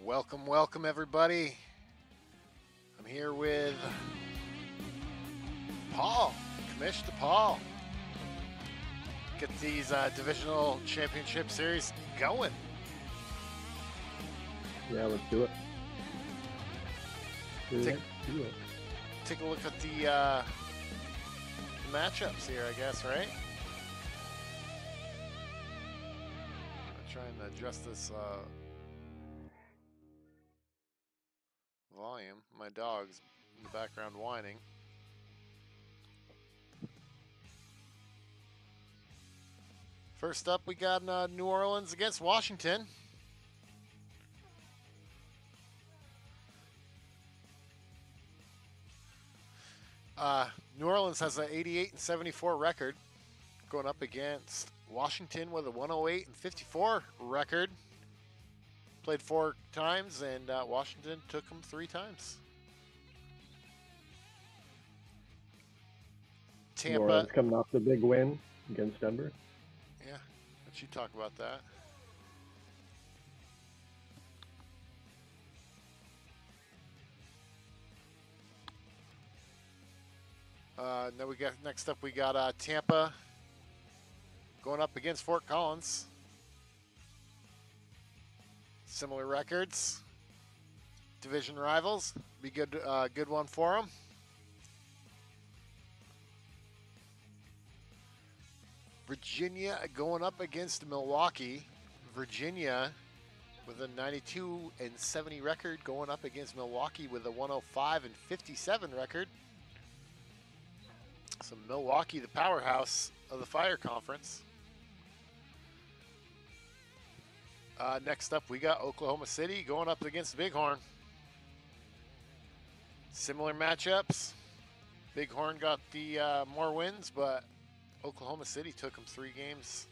Welcome, welcome, everybody. I'm here with Paul, Commissioner Paul. Get these divisional championship series going. Yeah, let's do it. Take a look at the matchups here, I guess, right? I'm trying to adjust this volume. My dog's in the background whining. First up, we got New Orleans against Washington. New Orleans has an 88-74 record, going up against Washington with a 108-54 record. Played 4 times, and Washington took them 3 times. Tampa. New Orleans coming off the big win against Denver. Yeah, let you talk about that. Then we got next up. We got Tampa going up against Fort Collins. Similar records, division rivals. Be good, good one for them. Virginia going up against Milwaukee. Virginia with a 92-70 record going up against Milwaukee with a 105-57 record. So Milwaukee, the powerhouse of the Fire Conference. Next up, we got Oklahoma City going up against Bighorn. Similar matchups. Bighorn got the more wins, but Oklahoma City took them 3 games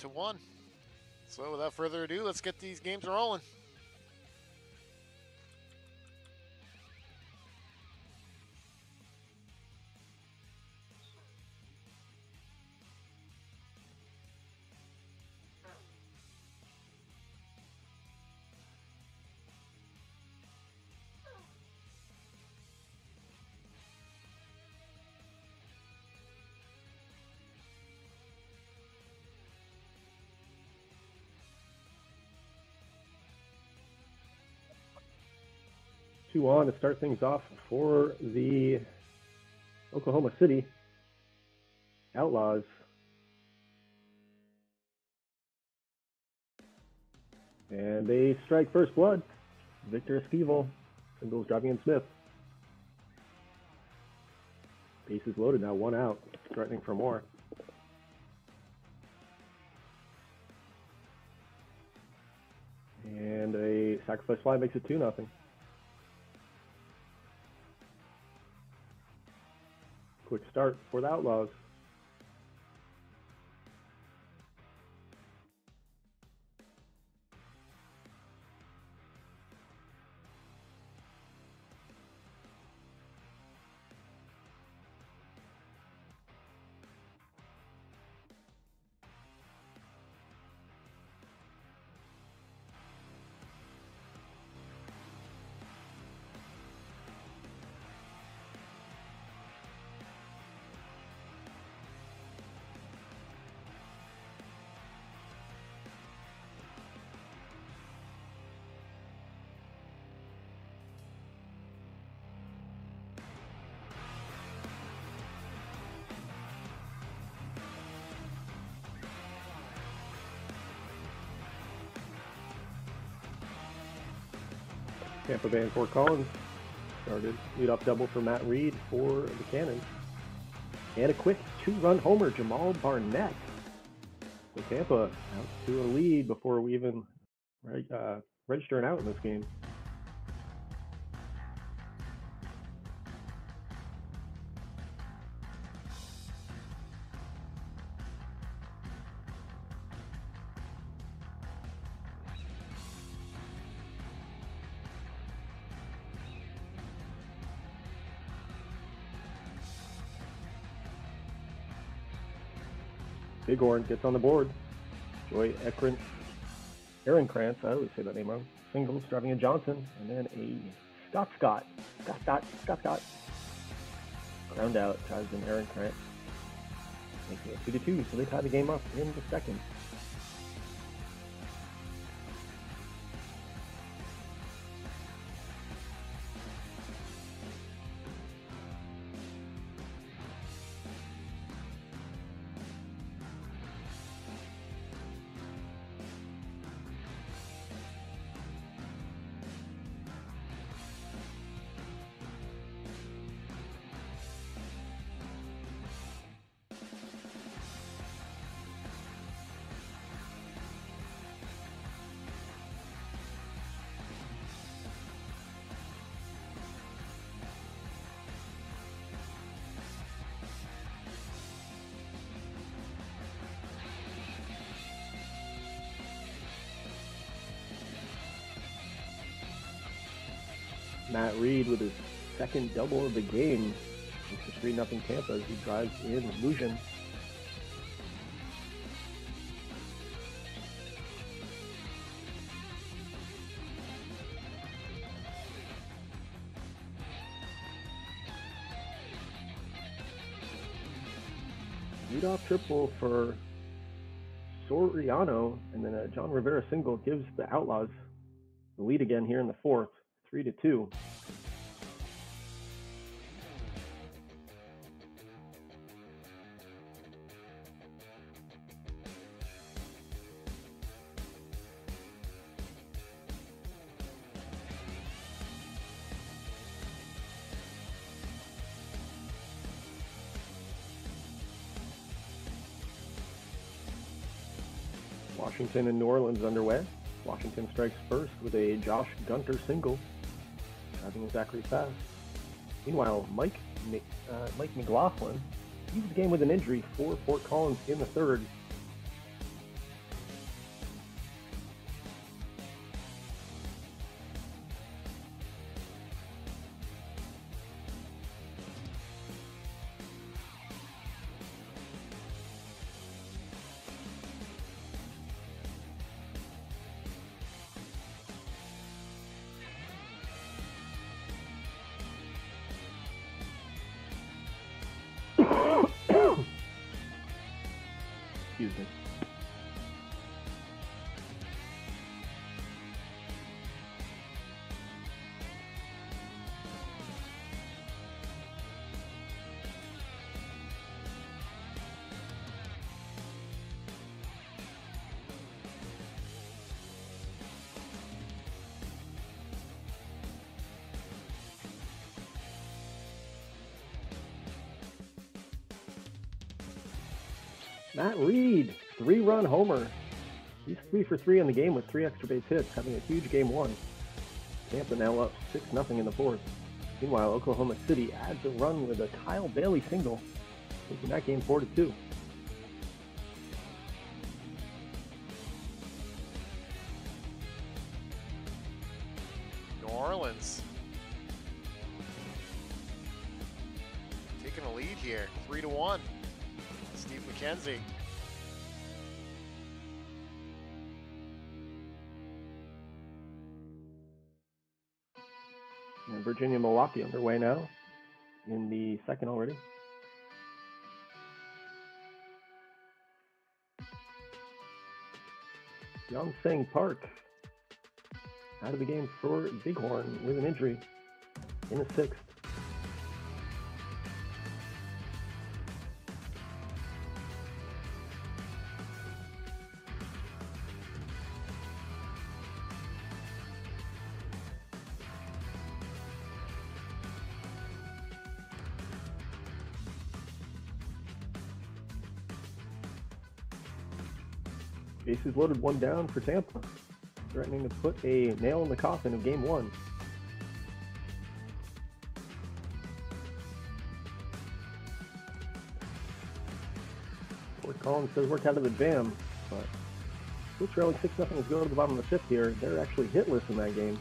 to 1. So without further ado, let's get these games rolling. Two on to start things off for the Oklahoma City Outlaws. And they strike first blood. Victor Esquivel, singles driving in Smith. Bases loaded now, 1 out, threatening for more. And a sacrifice fly makes it 2-0. Quick start for the Outlaws. Tampa Bay and Fort Collins started. Leadoff double for Matt Reed for the Cannons. And a quick 2-run homer, Jamal Barnett. So Tampa out to a lead before we even register an out in this game. Bighorn gets on the board. Joy Ekron Aaron Krantz, I always say that name wrong. Singles, driving a Johnson, and then a Scott. Round out, ties in Aaron Krantz, making it 2-2, so they tie the game up in the second. Matt Reed with his second double of the game. It's 3-0 Tampa as he drives in Lujan. Leadoff triple for Soriano, and then a John Rivera single gives the Outlaws the lead again here in the fourth, 3-2. Washington and New Orleans underway. Washington strikes first with a Josh Gunter single, driving with Zachary Fast. Meanwhile, Mike McLaughlin leaves the game with an injury for Fort Collins in the third. Excuse me. Matt Reed, 3-run homer. He's 3 for 3 in the game with 3 extra base hits, having a huge game one. Tampa now up 6-0 in the fourth. Meanwhile, Oklahoma City adds a run with a Kyle Bailey single, taking that game 4-2. New Orleans taking a lead here, 3-1. Steve McKenzie. And Virginia, Milwaukee underway now in the second already. Young Sang Park out of the game for Bighorn with an injury in the sixth. Bases loaded, one down for Tampa, threatening to put a nail in the coffin of game one. Fort Collins says worked out of the jam, but still trailing 6-0 as go to the bottom of the fifth here. They're actually hitless in that game.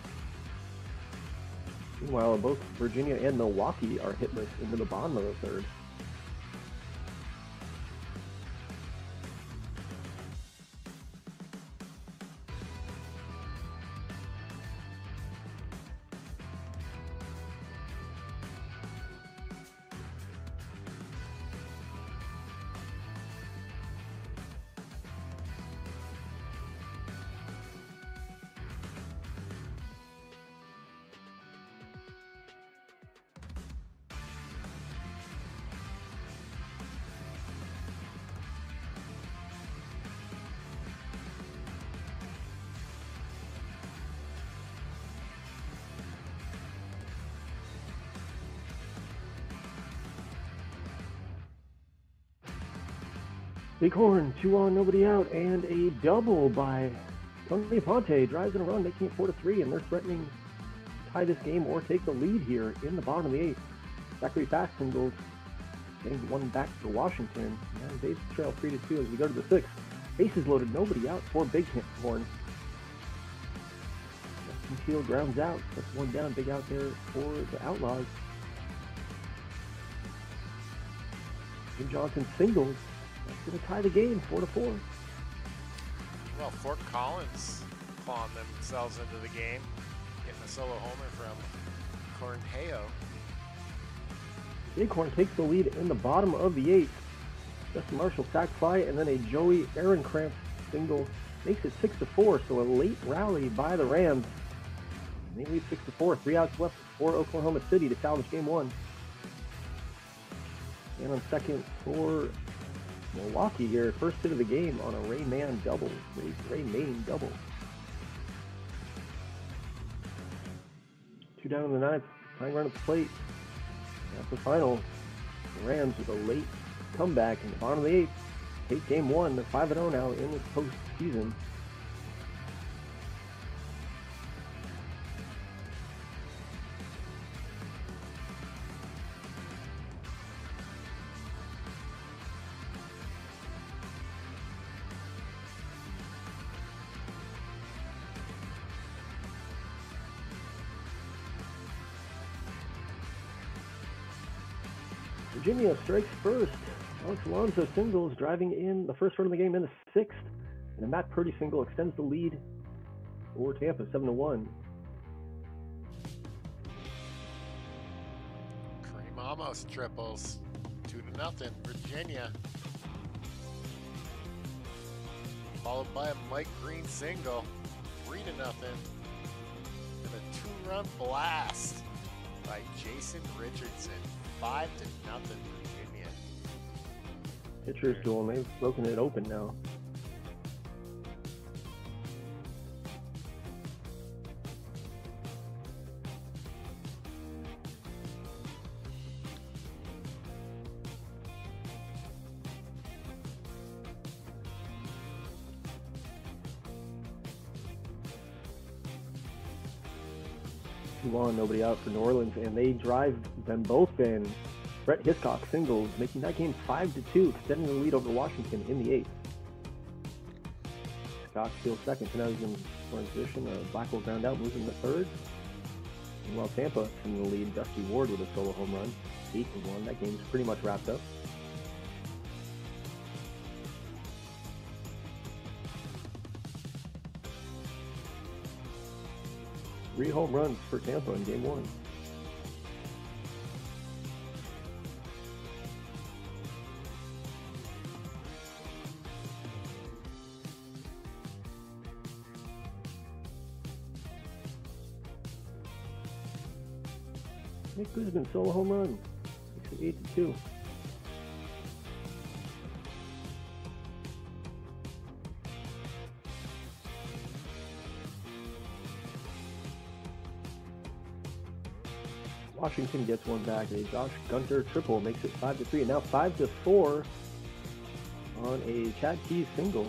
Meanwhile, both Virginia and Milwaukee are hitless into the bottom of the third. Bighorn, 2 on, nobody out, and a double by Tony Ponte. Drives in a run, making it 4-3, and they're threatening to tie this game or take the lead here in the bottom of the 8th. Zachary Fast singles, getting one back to Washington, and they trail 3-2 as we go to the 6th. Bases loaded, nobody out for Bighorn. Justin Teal grounds out, puts one down, big out there for the Outlaws. Jim Johnson singles. That's going to tie the game, 4-4. Well, Fort Collins clawing themselves into the game, getting a solo homer from Cornheyo. Bighorn takes the lead in the bottom of the 8th. Justin Marshall sac fly, and then a Joey Aaroncramp single makes it 6-4. So a late rally by the Rams. And they lead 6-4. 3 outs left for Oklahoma City to salvage game 1. And on second for Milwaukee here, first hit of the game on a Ray Main double. 2 down in the 9th, tying run at the plate. That's the final. The Rams with a late comeback in the bottom of the 8th. Take game 1. They're 5-0 now in this postseason. Virginia strikes first. Alex Alonso singles, driving in the first run of the game in the 6th. And a Matt Purdy single extends the lead for Tampa, 7-1. Kareem Amos triples, 2-0, Virginia. Followed by a Mike Green single, 3-0. And a 2-run blast by Jason Richardson, 5-0 Virginia. Pitchers duel, and they've broken it open now. Two on, nobody out for New Orleans, and they drive them both in. Brett Hiscock singles, making that game 5-2, extending the lead over Washington in the 8th. Hiscock steals second, so now he's in scoring position. Blackwell ground out, moving to third. And while Tampa in the lead, Dusty Ward with a solo home run, 8-1. That game's pretty much wrapped up. Three home runs for Tampa in game 1. Nick Guzman solo home run, makes it 8-2. Washington gets one back. A Josh Gunter triple makes it 5-3, and now 5-4 on a Chad Keys single.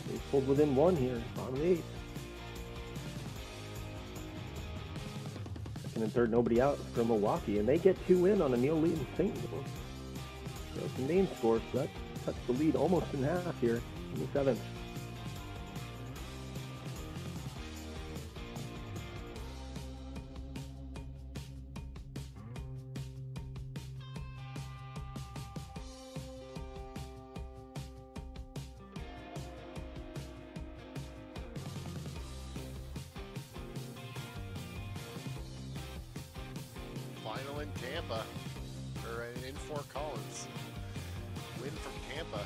They pulled within 1 here, bottom of the 8th. Second and third, nobody out for Milwaukee, and they get 2 in on a Neil Leeton single. So some name scores, so that cuts the lead almost in half here in the 7th. Final in Tampa, or in Fort Collins. Win from Tampa.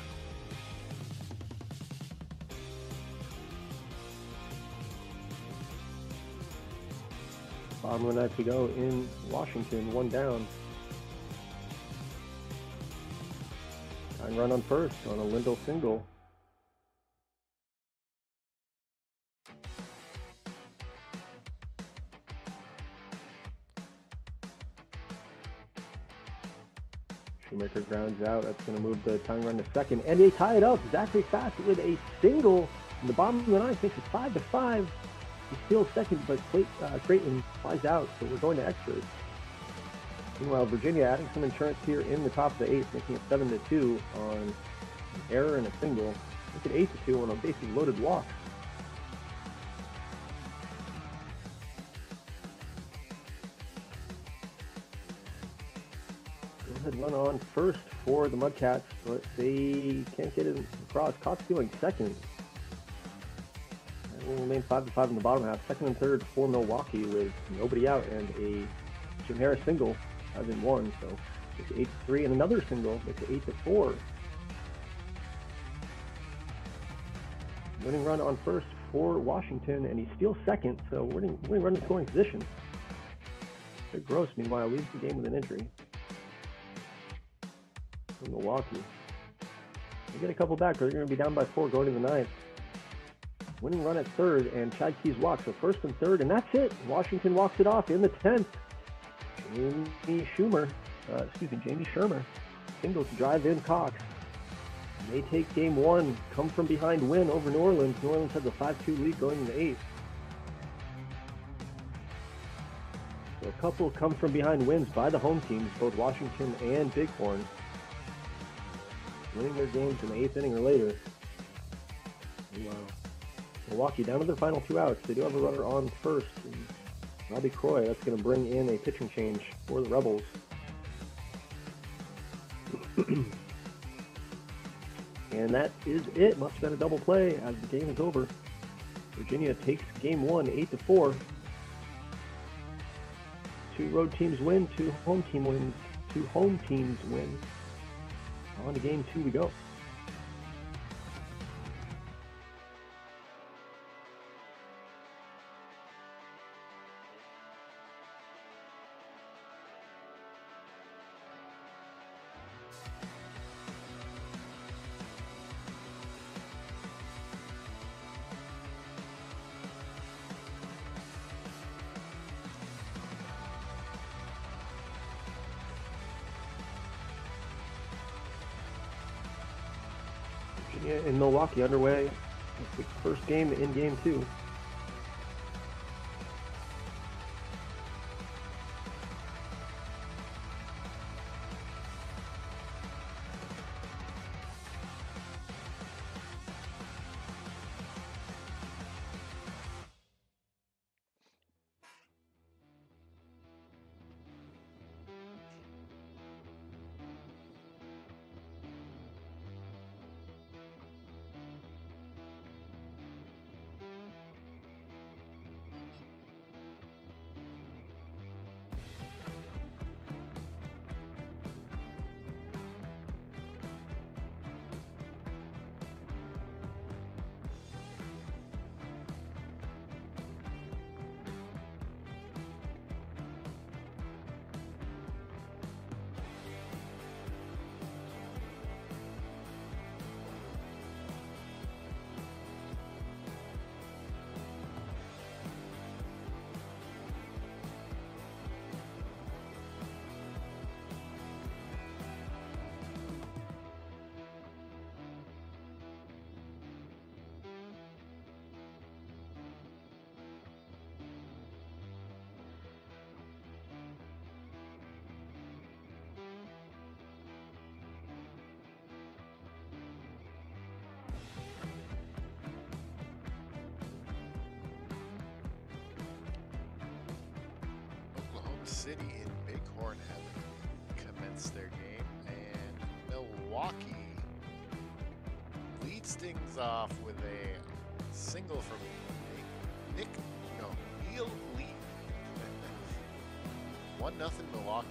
Bottom of the 9th to go in Washington, 1 down. Tying run on first on a Lindell single. Shoemaker grounds out. That's going to move the tying run to second. And they tie it up. Zachary Fast with a single in the bottom of the ninth makes it 5-5. He steals second, but Creighton flies out, so we're going to extras. Meanwhile, Virginia adding some insurance here in the top of the eighth, making it 7-2 on an error and a single. Make it 8-2 on a bases loaded walk. Go ahead, run on first for the Mudcats, but they can't get it across. Cox stealing second. It will remain 5-5 in the bottom half. Second and third for Milwaukee with nobody out and a Jim Harris single, 5-1. So it's 8-3 and another single makes it 8-4. Winning run on first for Washington, and he steals second, so winning run in scoring position. Greg Gross, meanwhile, leaves the game with an injury. For Milwaukee. They get a couple back, but they're going to be down by 4 going to the ninth. Winning run at third, and Chad Keys walks. So first and third, and that's it. Washington walks it off in the 10th. Jamie Shermer, single to drive in Cox. And they take game one, come from behind win over New Orleans. New Orleans has a 5-2 lead going in the 8th. So a couple come from behind wins by the home teams, both Washington and Bighorn, winning their games in the 8th inning or later. Wow. Milwaukee down to their final 2 outs. They do have a runner on first. Robbie Croy, that's going to bring in a pitching change for the Rebels. And that is it. Must have been a double play as the game is over. Virginia takes game 1, 8-4. 2 road teams win, 2 home teams win. On to game 2 we go. In Milwaukee underway. The first game in game 2. City and Bighorn have commenced their game, and Milwaukee leads things off with a single from Neil Lee. 1-0 Milwaukee.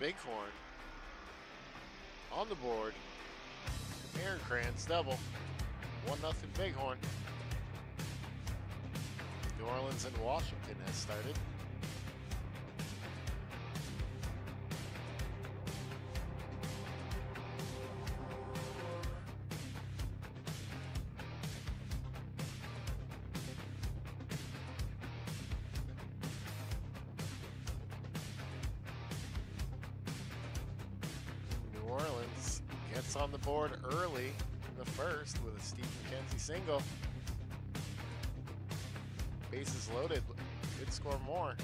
Bighorn on the board. Aaron Kranz double. 1-0 Bighorn. New Orleans and Washington has started. New Orleans gets on the board early in the first with a Steve McKenzie single. Bases loaded, could score more.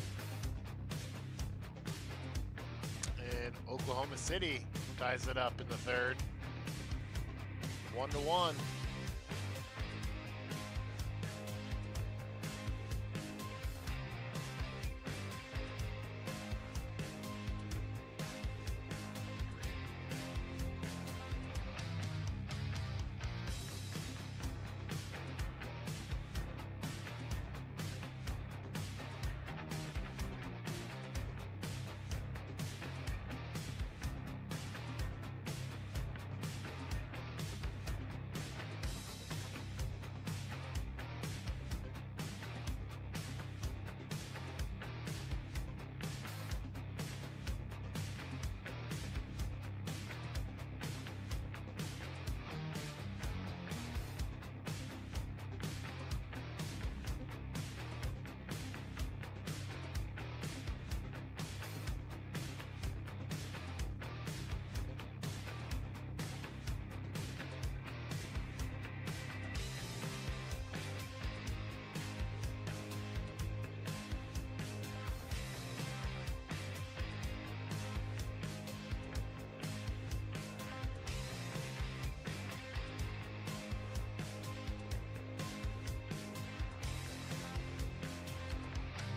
And Oklahoma City ties it up in the third. 1-1.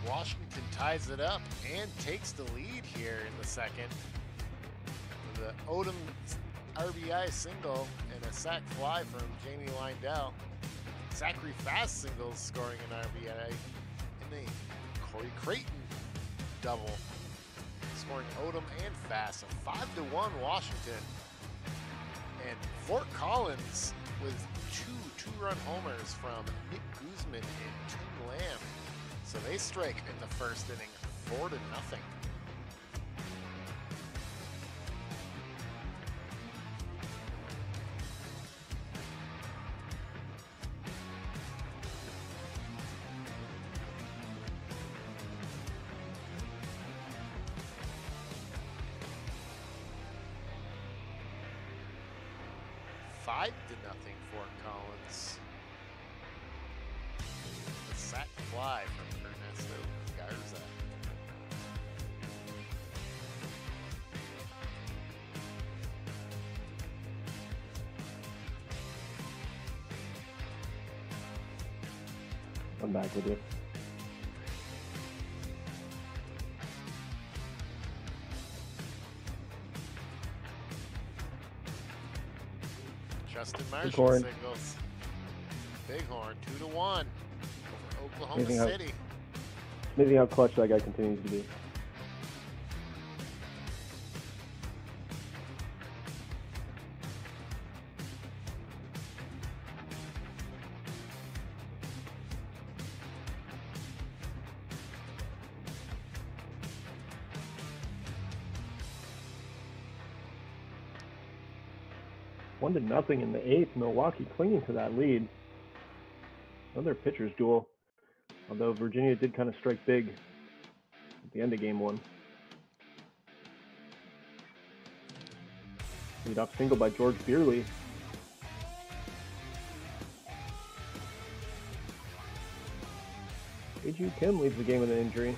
Washington ties it up and takes the lead here in the second. With an Odom RBI single and a sac fly from Jamie Lindell. Zachary Fast singles scoring an RBI. And the Corey Creighton double. Scoring Odom and Fast. A 5-1 Washington. And Fort Collins with two-run homers from Nick Guzman and Tim Lamb. So they strike in the first inning, 4-0. Nothing Fort Collins. The sac fly from Ernesto Garza. I'm back with you. Justin Marshall singles. Bighorn 2-1 over Oklahoma City. Amazing how clutch that guy continues to be. One to nothing in the eighth. Milwaukee clinging to that lead. Another pitcher's duel. Although Virginia did kind of strike big at the end of game one. Lead-off single by George Beerley. A.J. Kim leads the game with an injury.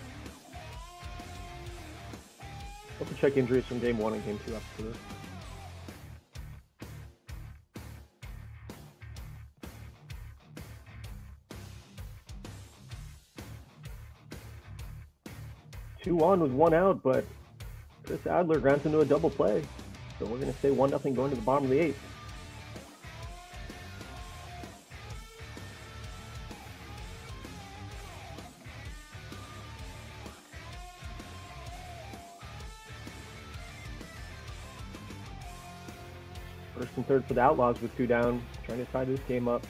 We'll have to check injuries from game one and game two after this. 2-1 with one out, but Chris Adler grants into a double play. So we're going to say 1-0 going to the bottom of the eighth. First and third for the Outlaws with 2 down, trying to tie this game up.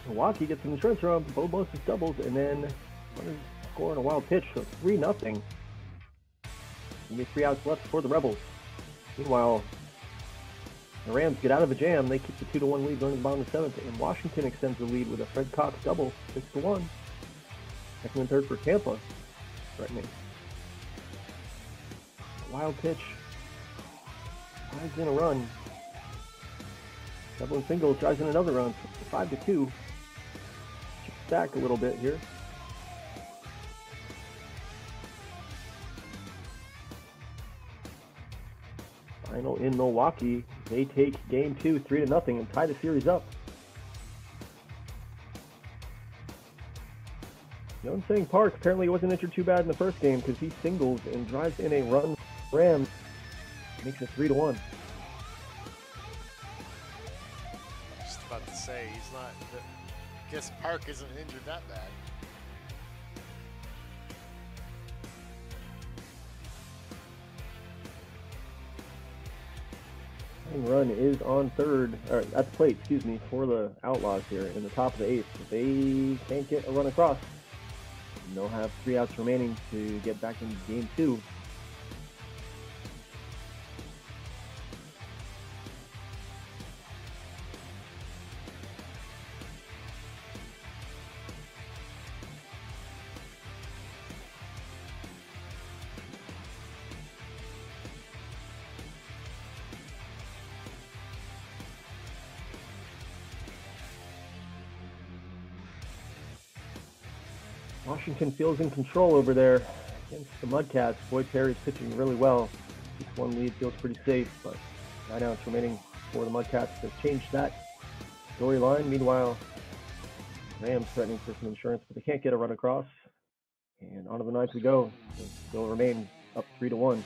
Milwaukee gets an insurance run, Bobos doubles, and then runners score on a wild pitch, so 3-0. Only 3 outs left for the Rebels. Meanwhile, the Rams get out of a jam. They keep the 2-1 lead going to the bottom of the 7th, and Washington extends the lead with a Fred Cox double, 6-1. Second and third for Tampa, threatening. A wild pitch. Drives in a run. Devlin single drives in another run, 5-2. Stack a little bit here. Final in Milwaukee. They take game 2, 3-0, and tie the series up. Yonseng Park apparently wasn't injured too bad in the first game because he singles and drives in a run. Rams makes it 3-1. Just about to say he's not. I guess Park isn't injured that bad. Run is on third, or at the plate, excuse me, for the Outlaws here in the top of the 8th. If they can't get a run across, they'll have 3 outs remaining to get back into game 2. Washington feels in control over there against the Mudcats. Boyd Perry's pitching really well. 6-1 lead feels pretty safe, but 9 outs remaining for the Mudcats to change that storyline. Meanwhile, Rams threatening for some insurance, but they can't get a run across. And on to the 9th we go. They still remain up 3-1.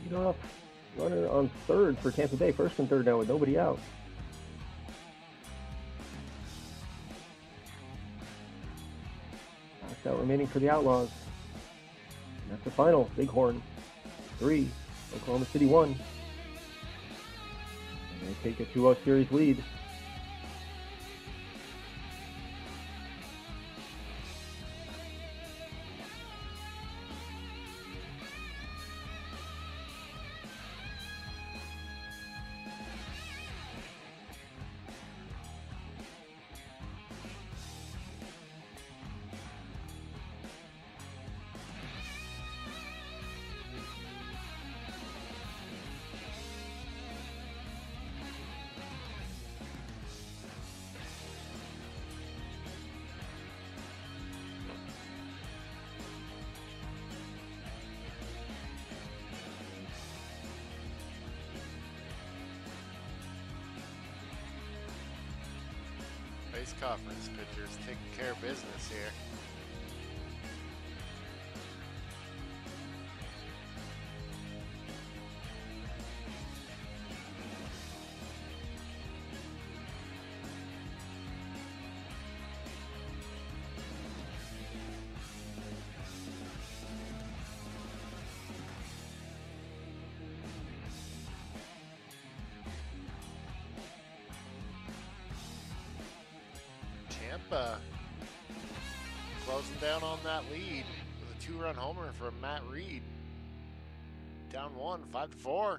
Lead off. Runner on third for Tampa Bay. First and third now with nobody out. Last out remaining for the Outlaws. And that's the final. Bighorn 3, Oklahoma City 1. And they take a 2-0 series lead. Base conference pitchers taking care of business here. Tampa closing down on that lead with a 2-run homer from Matt Reed. Down 1, 5-4.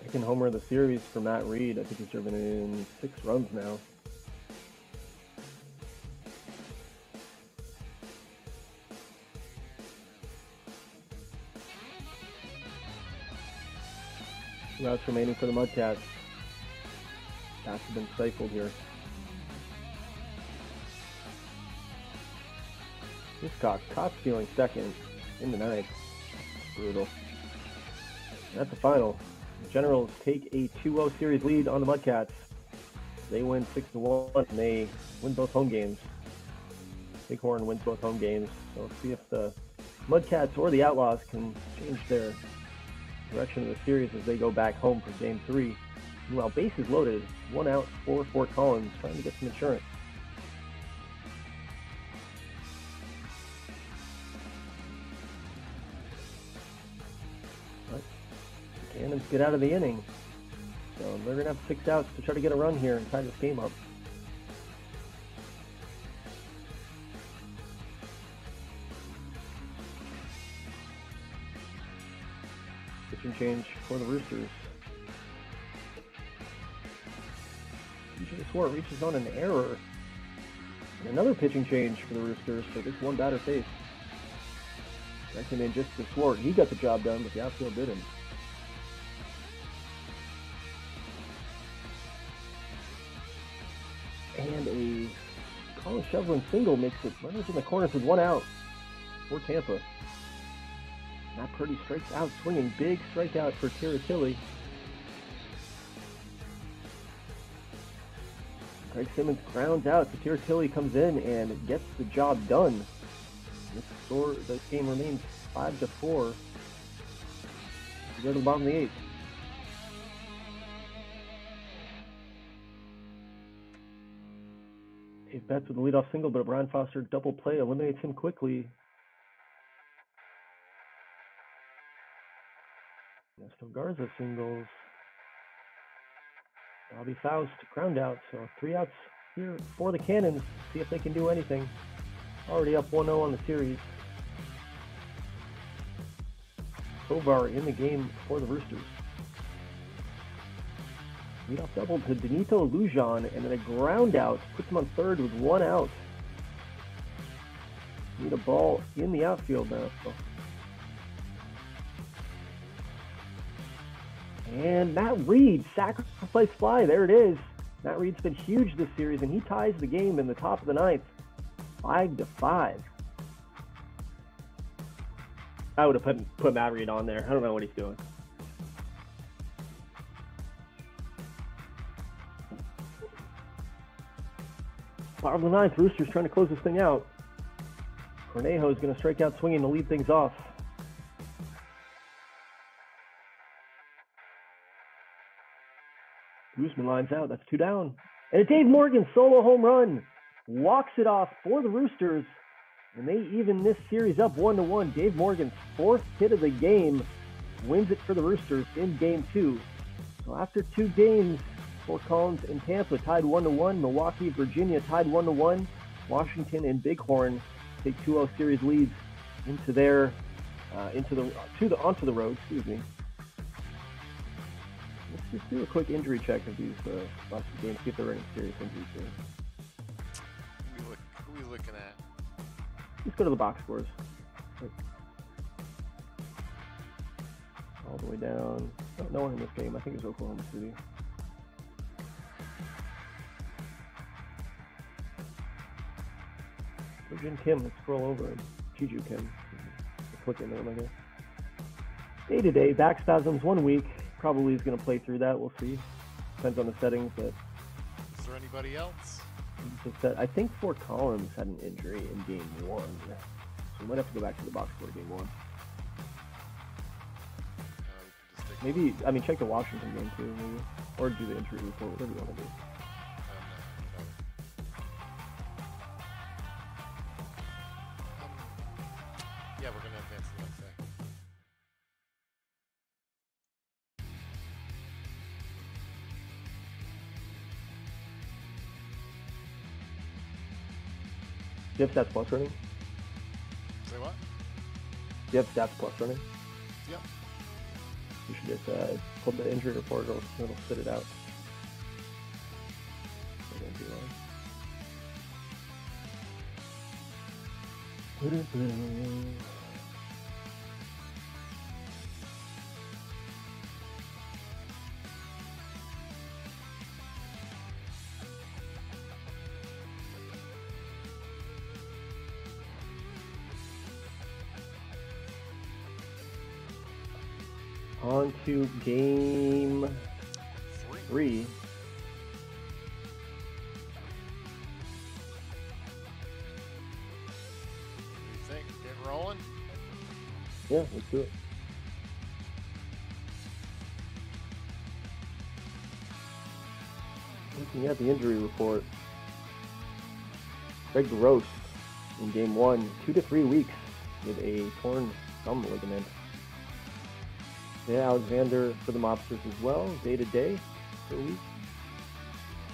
Second homer of the series for Matt Reed. I think he's driven in 6 runs now. Two outs remaining for the Mudcats. Pass has been stifled here. Cox stealing second in the 9th. Brutal. And that's the final. The Generals take a 2-0 series lead on the Mudcats. They win 6-1 and they win both home games. Bighorn wins both home games. So let's see if the Mudcats or the Outlaws can change their direction of the series as they go back home for game 3. Meanwhile, bases loaded. 1 out for Fort Collins, trying to get some insurance. But the Cannons get out of the inning. So they're going to have 6 outs to try to get a run here and tie this game up. Pitching change for the Roosters. DJ Swart reaches on an error. And another pitching change for the Roosters, so just one batter face. That came in just to Swart. He got the job done, but the outfield didn't. And a Colin Chevlin single makes it runners in the corners with 1 out for Tampa. Matt Purdy strikes out, swinging. Big strikeout for Tiratelli. Greg Simmons grounds out. So Tiratelli comes in and gets the job done. This game remains 5-4. We go to the bottom of the 8th. Dave Betts with the leadoff single, but a Brian Foster double play eliminates him quickly. Nestor Garza singles. Bobby Faust ground out, so 3 outs here for the Cannons. See if they can do anything. Already up 1-0 on the series. Tovar in the game for the Roosters. Leadoff double to Benito Lujan, and then a ground out puts him on third with 1 out. Need a ball in the outfield now. So. And Matt Reed, sacrifice fly, there it is. Matt Reed's been huge this series, and he ties the game in the top of the 9th, 5-5. I would have put Matt Reed on there. I don't know what he's doing. Bottom of the 9th, Roosters trying to close this thing out. Cornejo is going to strike out swinging to lead things off. Guzman lines out. That's 2 down. And a Dave Morgan solo home run walks it off for the Roosters. And they even this series up 1-1. Dave Morgan's 4th hit of the game wins it for the Roosters in Game 2. So after 2 games, Fort Collins and Tampa tied 1-1. Milwaukee, Virginia tied 1-1. Washington and Bighorn take 2-0 series leads into their onto the road. Excuse me. Let's just do a quick injury check of these last games. See if there are any serious injuries here. Who are we looking at? Let's go to the box scores. All the way down. Oh, no one in this game. I think it's Oklahoma City. Jin Kim, let's scroll over. Chiju Kim. Click in there, I guess. Day-to-day, back spasms 1 week. Probably is going to play through that. We'll see. Depends on the settings. But is there anybody else? I think Fort Collins had an injury in Game 1. So we might have to go back to the box score Game 1. Maybe, I mean, check the Washington game too, maybe. Or do the injury report, whatever you want to do. Yeah, we're going to advance the next day. Do you have Stats Plus running? Say what? Do you have Stats Plus running? Yep. You should just pull the injury report, it'll spit it out. On to Game 3. Get rolling? Yeah, let's do it. Looking at the injury report, Greg Gross in Game 1, 2 to 3 weeks with a torn thumb ligament. Yeah, Alexander for the Mobsters as well, day-to-day for a week.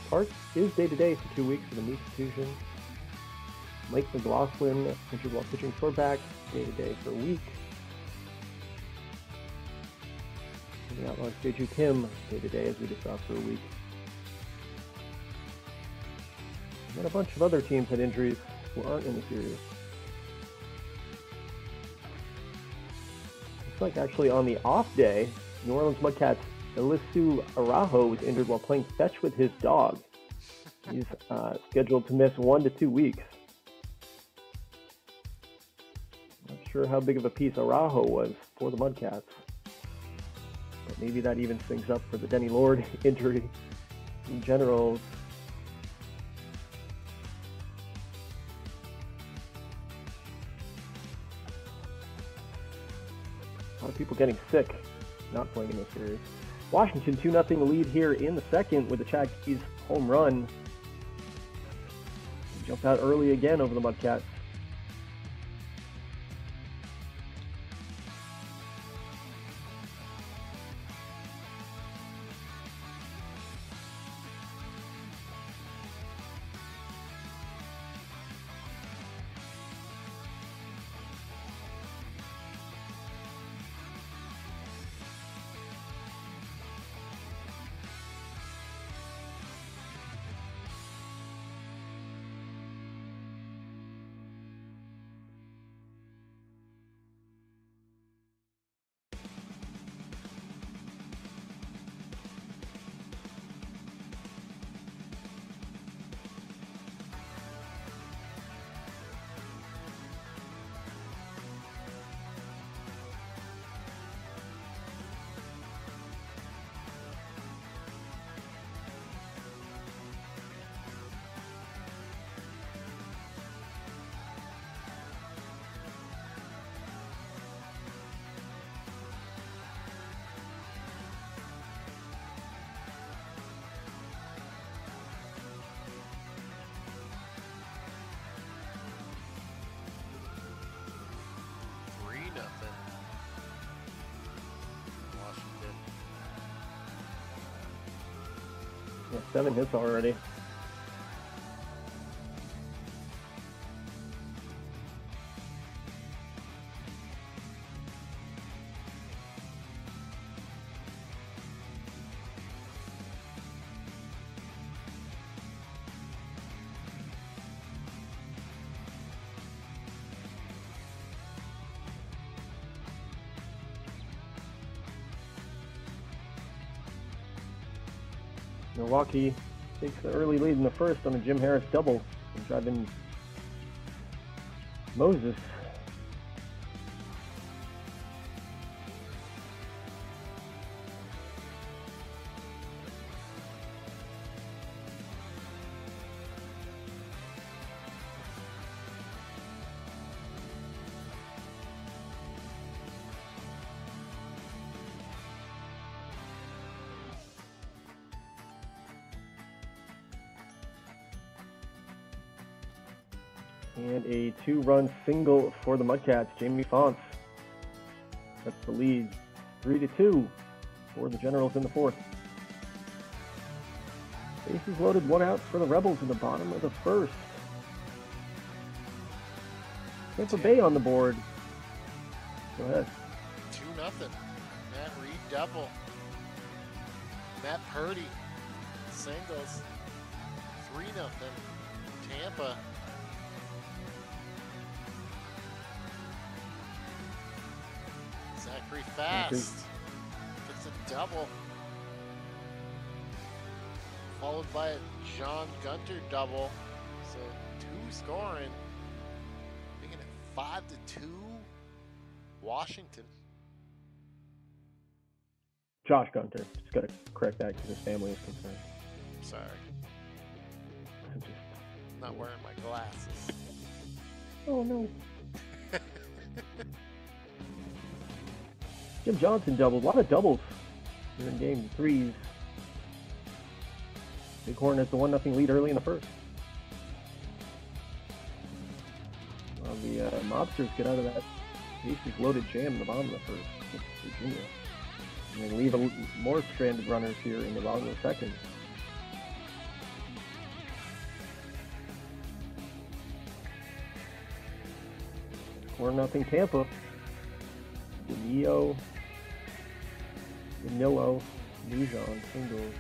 Parks is day-to-day for 2 weeks with a knee contusion. Mike McLaughlin, injured while pitching for back, day-to-day for a week. And the Outlaws Jeju Kim, day-to-day as we just saw for a week. And then a bunch of other teams had injuries who aren't in the series. Looks like actually on the off day, New Orleans Mudcats' Elisu Araujo was injured while playing fetch with his dog. He's scheduled to miss 1 to 2 weeks. Not sure how big of a piece Araujo was for the Mudcats. But maybe that evens things up for the Denny Lord injury in general. A lot of people getting sick, not playing in this series. Washington 2-0 lead here in the second with the Chad Keys home run. Jumped out early again over the Mudcats. Yeah, 7 hits already. Milwaukee takes the early lead in the first on a Jim Harris double and driving Moses. And a 2-run single for the Mudcats. Jamie Fonts sets the lead 3-2 for the Generals in the fourth. Bases loaded, 1 out for the Rebels in the bottom of the first. Tampa Bay on the board. Go ahead. 2-0. Matt Reed double. Matt Purdy singles. 3-0. Tampa. Zachary Fast gets a double, followed by a John Gunter double. So 2 scoring, making it 5-2 Washington. Josh Gunter. Just got to correct that because his family is concerned. Sorry. I'm just not wearing my glasses. Oh no. Jim Johnson doubled. A lot of doubles here in game 3s. Bighorn has the 1-0 lead early in the first. Well, the Mobsters get out of that basic loaded jam in the bottom of the first with Virginia. And they leave more stranded runners here in the bottom of the second. Or nothing Tampa. Danilo, Lujan singles.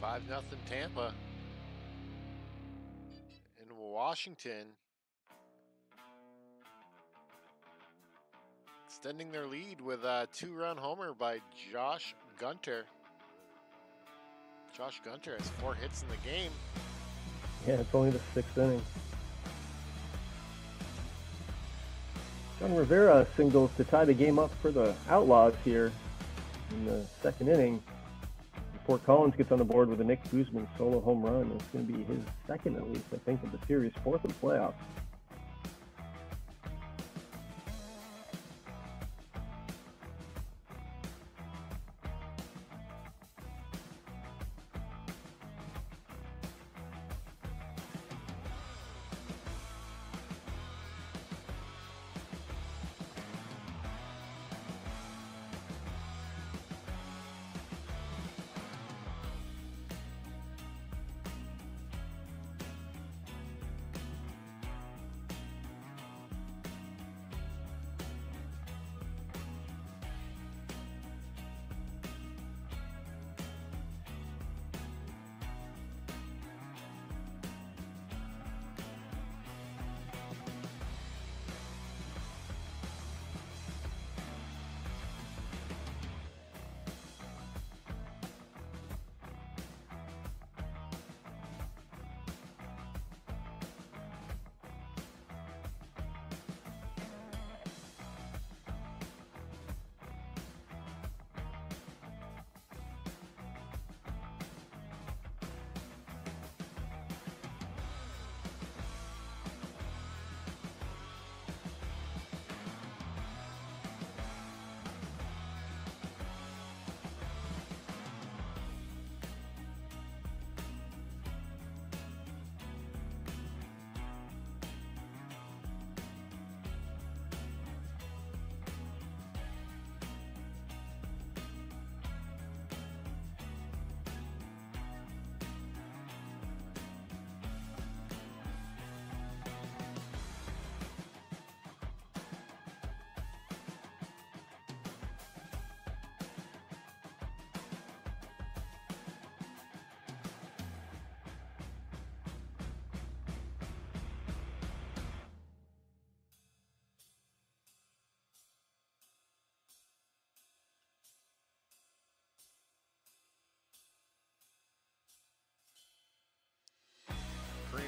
Five nothing Tampa. In Washington, extending their lead with a 2-run homer by Josh Gunter. Josh Gunter has 4 hits in the game. Yeah, it's only the 6th inning. John Rivera singles to tie the game up for the Outlaws here in the 2nd inning. Fort Collins gets on the board with a Nick Guzman solo home run. It's going to be his 2nd, at least, I think, of the series, 4th in the playoffs.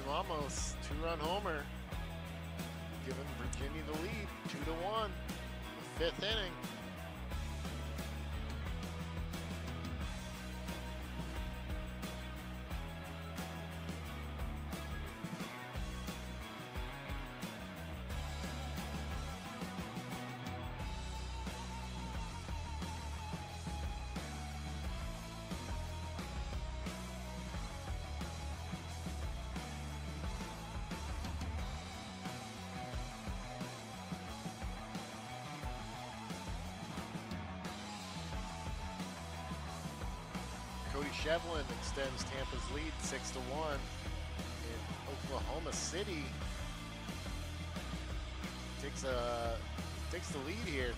Ramos, 2-run homer, giving Virginia the lead, 2-1, the 5th inning. Shevlin extends Tampa's lead 6-1. In Oklahoma City takes the lead here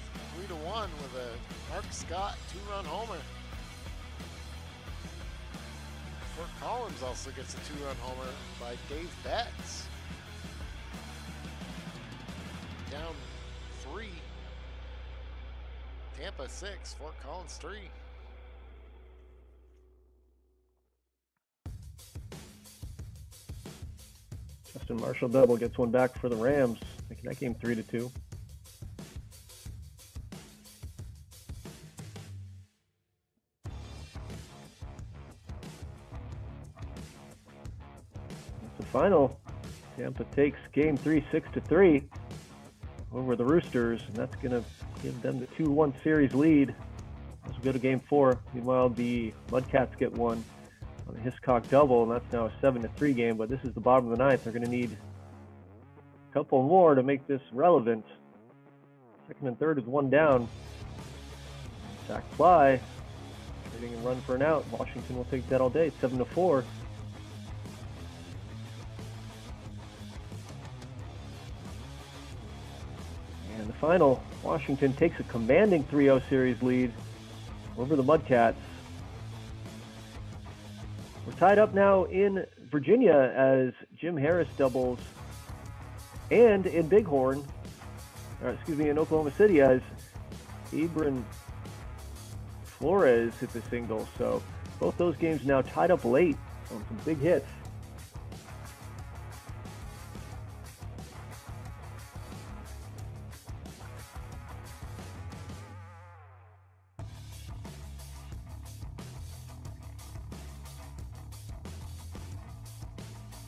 3-1 with a Mark Scott 2-run homer. Fort Collins also gets a 2-run homer by Dave Betts. Down 3. Tampa 6, Fort Collins 3. Justin Marshall double gets one back for the Rams, making that game 3-2. That's the final. Tampa takes game 3 6-3 over the Roosters, and that's going to give them the 2-1 series lead as we go to game 4. Meanwhile, the Mudcats get one on a Hiscock double, and that's now a 7-3 game, but this is the bottom of the ninth. They're going to need a couple more to make this relevant. Second and third is one down. Sack fly, getting a run for an out. Washington will take that all day, 7-4. And the final, Washington takes a commanding 3-0 series lead over the Mudcats. We're tied up now in Virginia as Jim Harris doubles, and in Bighorn, in Oklahoma City as Abram Flores hit the single. So both those games now tied up late on some big hits.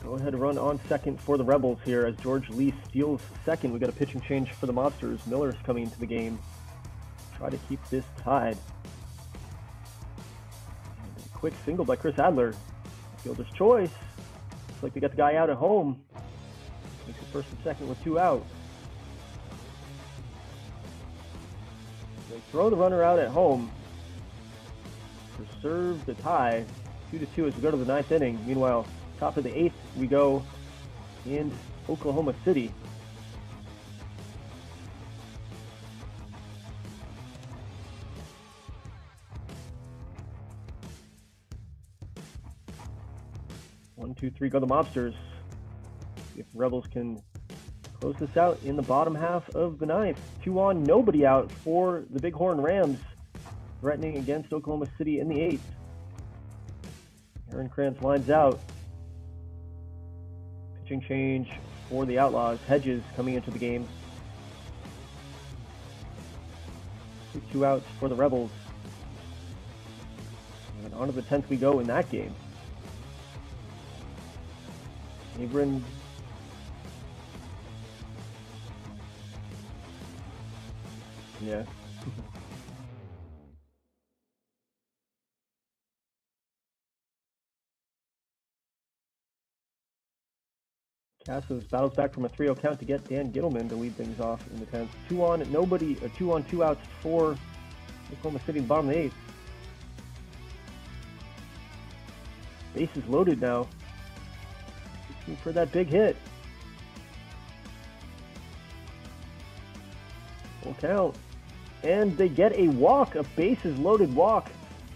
Go ahead and run on second for the Rebels here as George Lee steals second. We got a pitching change for the Monsters. Miller's coming into the game. Try to keep this tied. And a quick single by Chris Adler. Fielder's choice. Looks like they got the guy out at home. Makes it first and second with 2 out. They throw the runner out at home. Preserve the tie. 2-2 as we go to the 9th inning. Meanwhile, top of the 8th, we go in Oklahoma City. One, two, three, go the Mobsters. See if the Rebels can close this out in the bottom half of the 9th. 2 on, nobody out for the Bighorn Rams, threatening against Oklahoma City in the 8th. Aaron Krantz lines out. Pitching change for the Outlaws. Hedges coming into the game. 2 outs for the Rebels. And on to the 10th we go in that game. Abram. Yeah. Casas battles back from a 3-0 count to get Dan Gittleman to lead things off in the 10th. 2 on, nobody, 2 on, 2 outs for Oklahoma City in the bottom of the 8th. Bases loaded now. Looking for that big hit. Full count. And they get a walk, a bases loaded walk.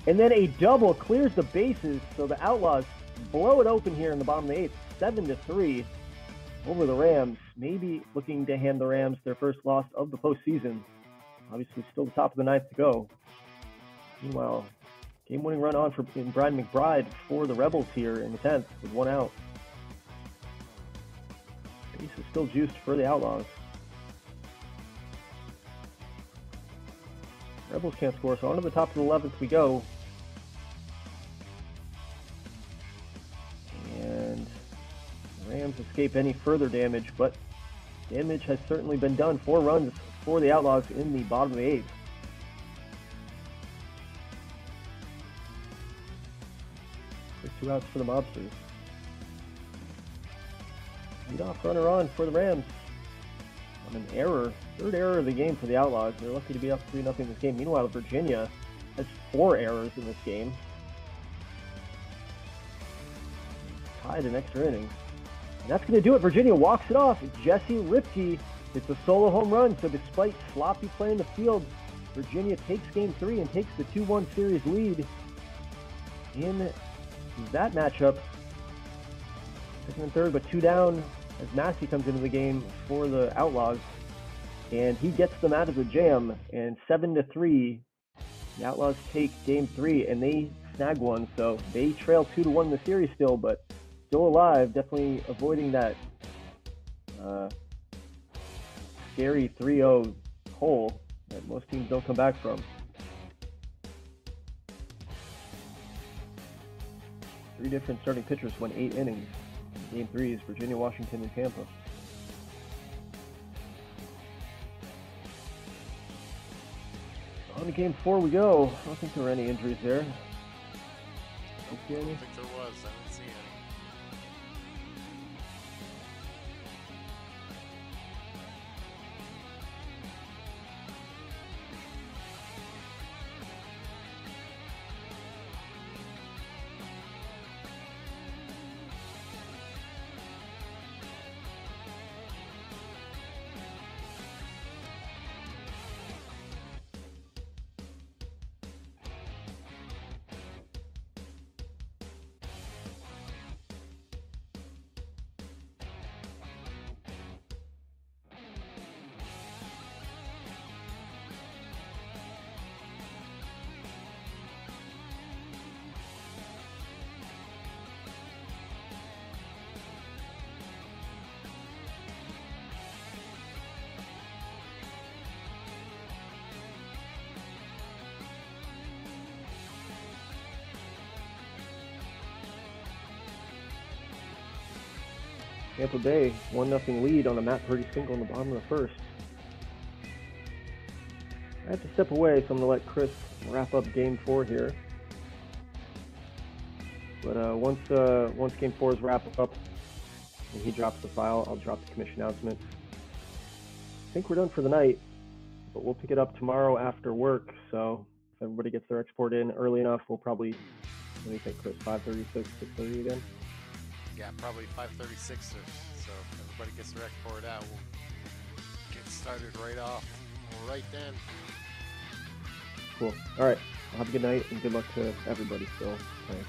And then a double clears the bases, so the Outlaws blow it open here in the bottom of the 8th. 7-3. Over the Rams, maybe looking to hand the Rams their first loss of the postseason. Obviously, still the top of the 9th to go. Meanwhile, game-winning run on for Brian McBride for the Rebels here in the 10th with 1 out. Base is still juiced for the Outlaws. Rebels can't score, so on to the top of the 11th we go. And Rams escape any further damage, but damage has certainly been done. 4 runs for the Outlaws in the bottom of the 8th. Quick 2 outs for the Mobsters. Leadoff runner on for the Rams on an error. 3rd error of the game for the Outlaws. They're lucky to be up 3-0 this game. Meanwhile, Virginia has 4 errors in this game. tied in extra innings. And that's going to do it. Virginia walks it off. Jesse Ripke hits a solo home run. So despite sloppy play in the field, Virginia takes Game 3 and takes the 2-1 series lead in that matchup. Second and third, but 2 down as Massey comes into the game for the Outlaws. And he gets them out of the jam. And 7-3, the Outlaws take Game 3 and they snag one. So they trail 2-1 in the series still, but still alive. Definitely avoiding that scary 3-0 hole that most teams don't come back from. 3 different starting pitchers won 8 innings. Game 3 is Virginia, Washington, and Tampa. On to Game 4 we go. I don't think there were any injuries there. I don't think there was. I didn't see any. Tampa Bay, 1-0 lead on a Matt Purdy single in the bottom of the first. I have to step away, so I'm going to let Chris wrap up Game 4 here. But once Game 4 is wrapped up and he drops the file, I'll drop the commission announcement. I think we're done for the night, but we'll pick it up tomorrow after work. So if everybody gets their export in early enough, we'll probably, what do you think, Chris, 5:36, 6:30 again? Yeah, probably 5:36. So if everybody gets their export out, we'll get started right off, right then. Cool. All right. Well, have a good night and good luck to everybody still playing.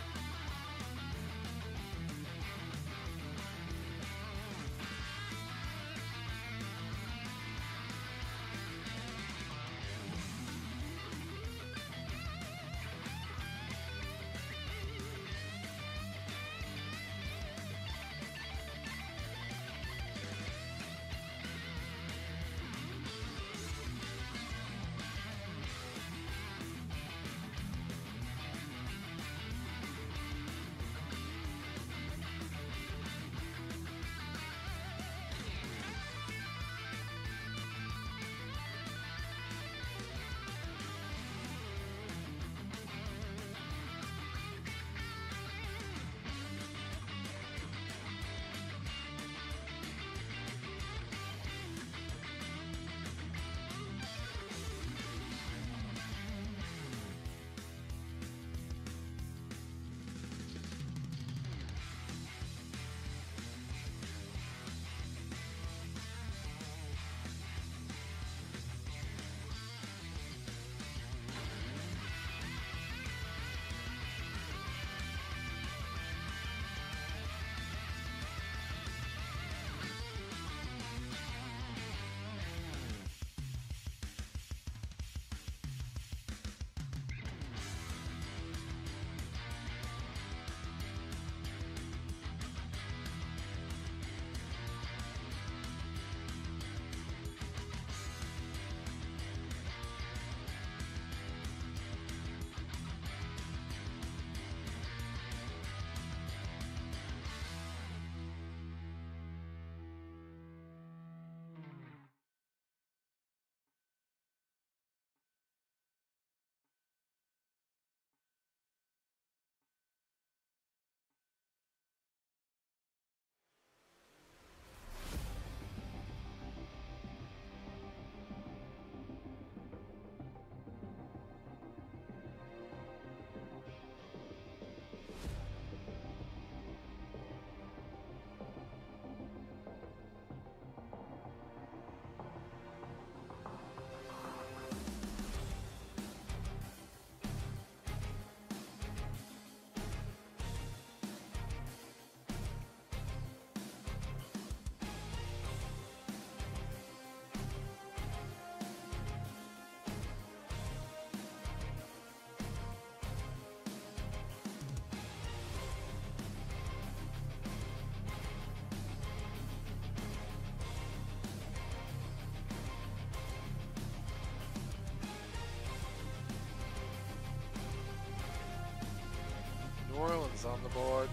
is on the board.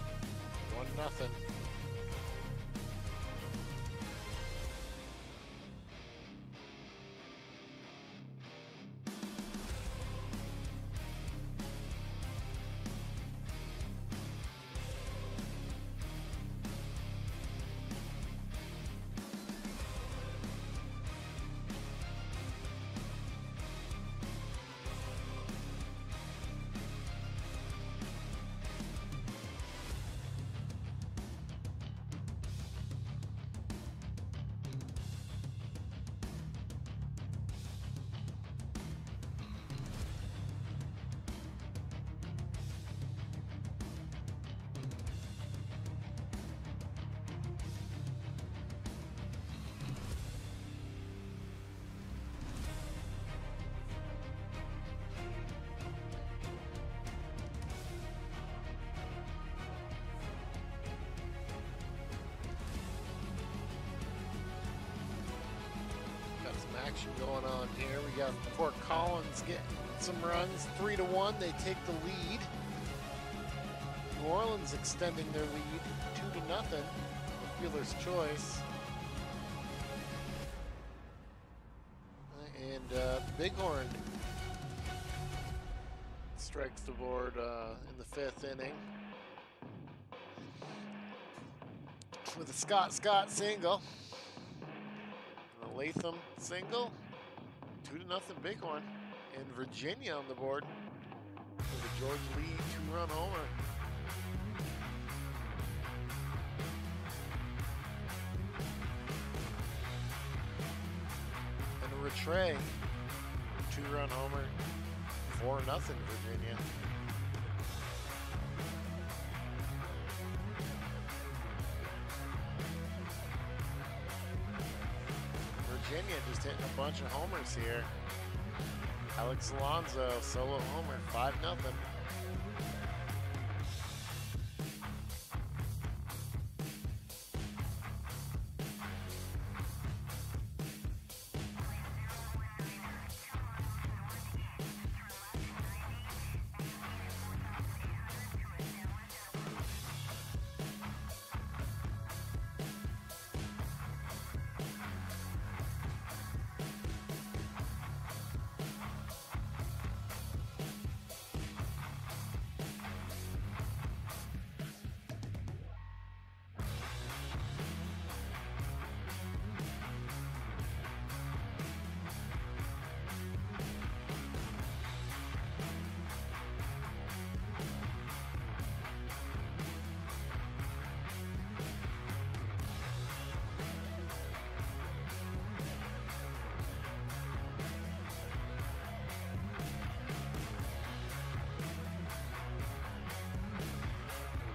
1-0. Action going on here. We got Fort Collins getting some runs, 3-1. They take the lead. New Orleans extending their lead, 2-0. Fielder's choice. And Bighorn strikes the board in the 5th inning with a Scott single. Latham single, 2-0 Bighorn, and Virginia on the board with a George Lee 2-run homer. And a Rattray 2-run homer, 4-0 Virginia. Virginia just hitting a bunch of homers here. Alex Alonso, solo homer, 5-0.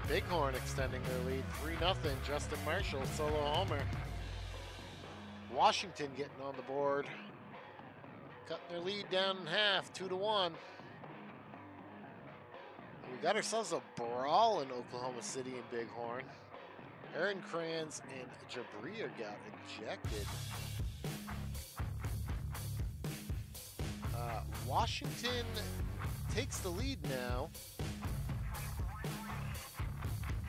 Bighorn extending their lead, 3-0. Justin Marshall, solo homer. Washington getting on the board, cutting their lead down in half, 2-1. We got ourselves a brawl in Oklahoma City and Bighorn. Aaron Kranz and Jabria got ejected. Washington takes the lead now.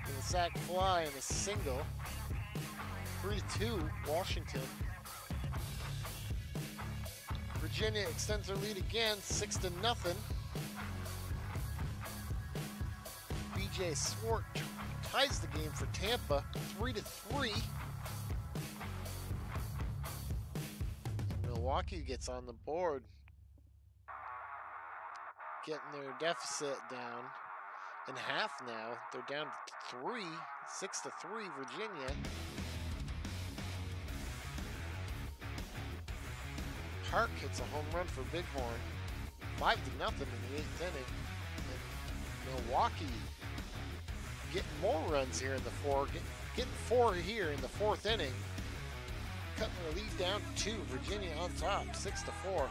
With a sac fly and a single. 3-2 Washington. Virginia extends their lead again, 6-0. BJ Swart ties the game for Tampa, 3-3. Milwaukee gets on the board, getting their deficit down in half now. They're down to 3, 6-3 Virginia. Park hits a home run for Bighorn, 5-0 in the 8th inning. And Milwaukee getting more runs here in the getting 4 here in the 4th inning. Cutting the lead down to 2. Virginia on top, 6-4.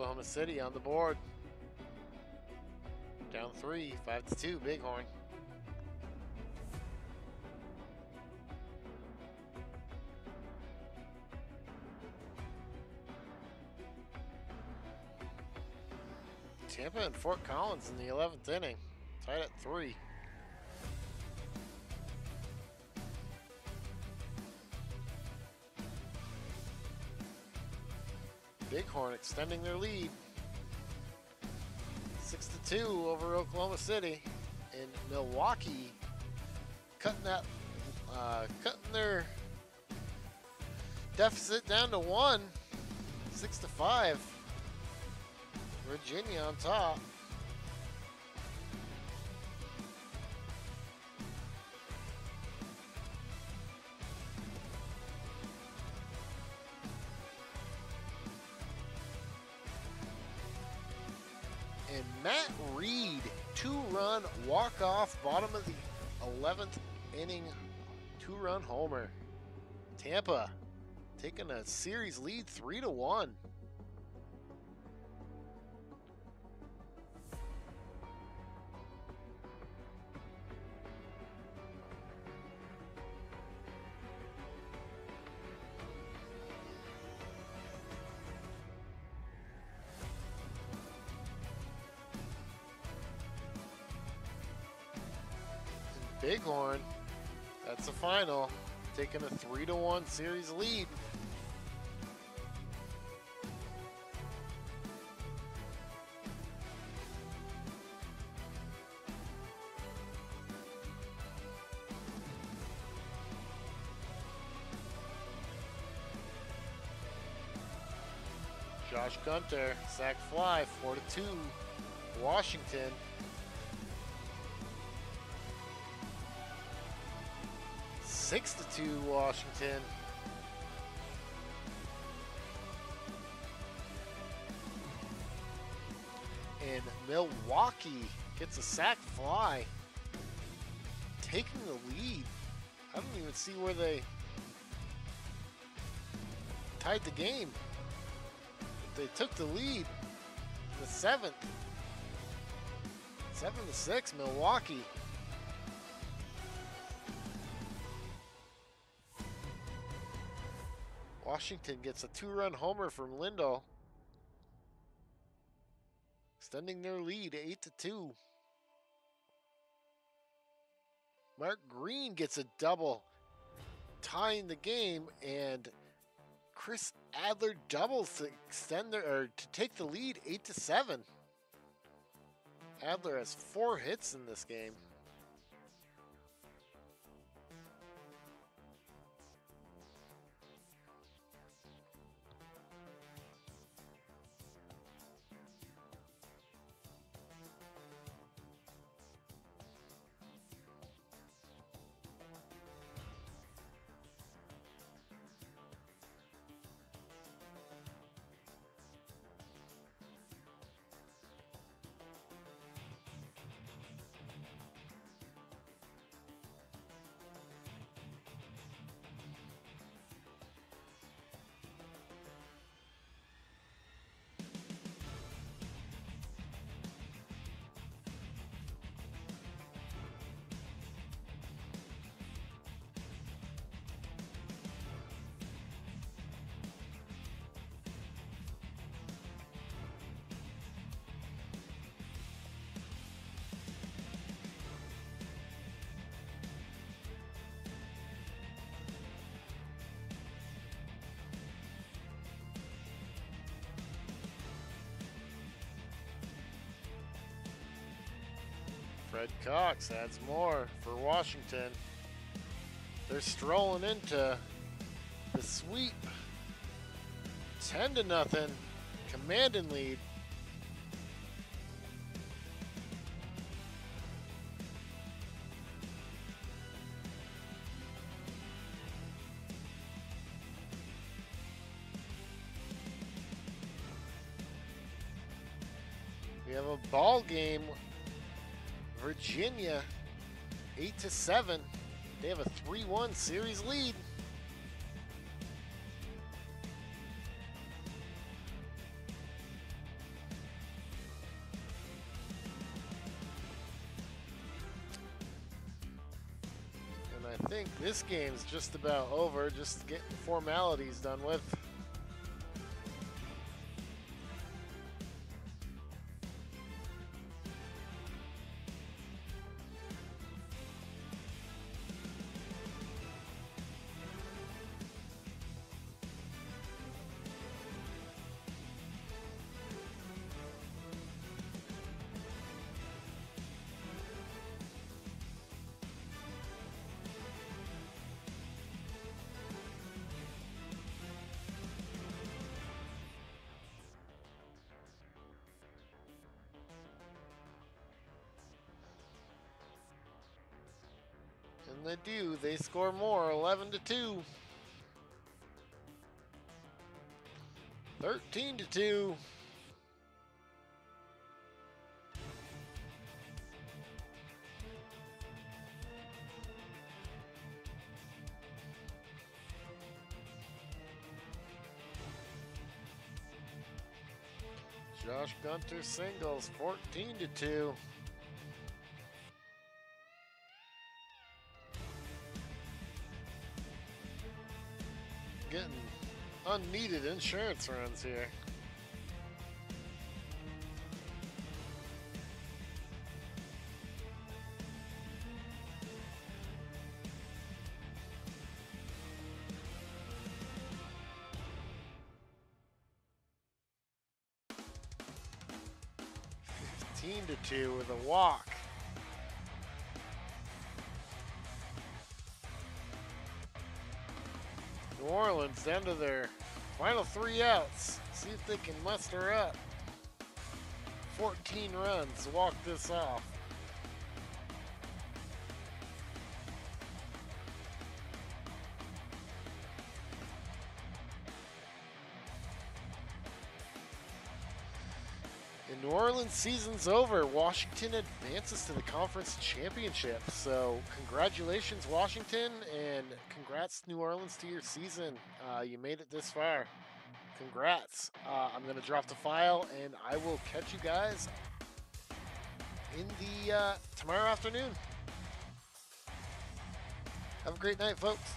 Oklahoma City on the board. Down 3, 5-2, Bighorn. Tampa and Fort Collins in the 11th inning, tied at 3. Bighorn extending their lead, 6-2 over Oklahoma City. In Milwaukee, cutting their deficit down to 1, 6-5. Virginia on top. And Matt Reed, 2-run walk-off, bottom of the 11th inning, 2-run homer. Tampa taking a series lead 3-1. Bighorn, that's the final, taking a 3-1 series lead. Josh Gunter, sac fly, 4-2, Washington. 6-2 Washington. And Milwaukee gets a sac fly, taking the lead. I don't even see where they tied the game. They took the lead in the 7th. 7-6 Milwaukee. Washington gets a 2-run homer from Lindell, extending their lead 8-2. Mark Green gets a double, tying the game, and Chris Adler doubles to to take the lead 8-7. Adler has 4 hits in this game. Fred Cox adds more for Washington. They're strolling into the sweep. 10-0, commanding lead. We have a ball game. Virginia, 8-7. They have a 3-1 series lead. This game's just about over, just getting formalities done with. And they do. They score more, 11-2. 13-2. Josh Gunter singles, 14-2. Getting unneeded insurance runs here. To 2 with a walk. New Orleans down to their final 3 outs. See if they can muster up 14 runs to walk this off. New Orleans season's over. Washington advances to the conference championship. So congratulations, Washington, and congrats, New Orleans, to your season. You made it this far. Congrats. I'm going to drop the file, and I will catch you guys in the tomorrow afternoon. Have a great night, folks.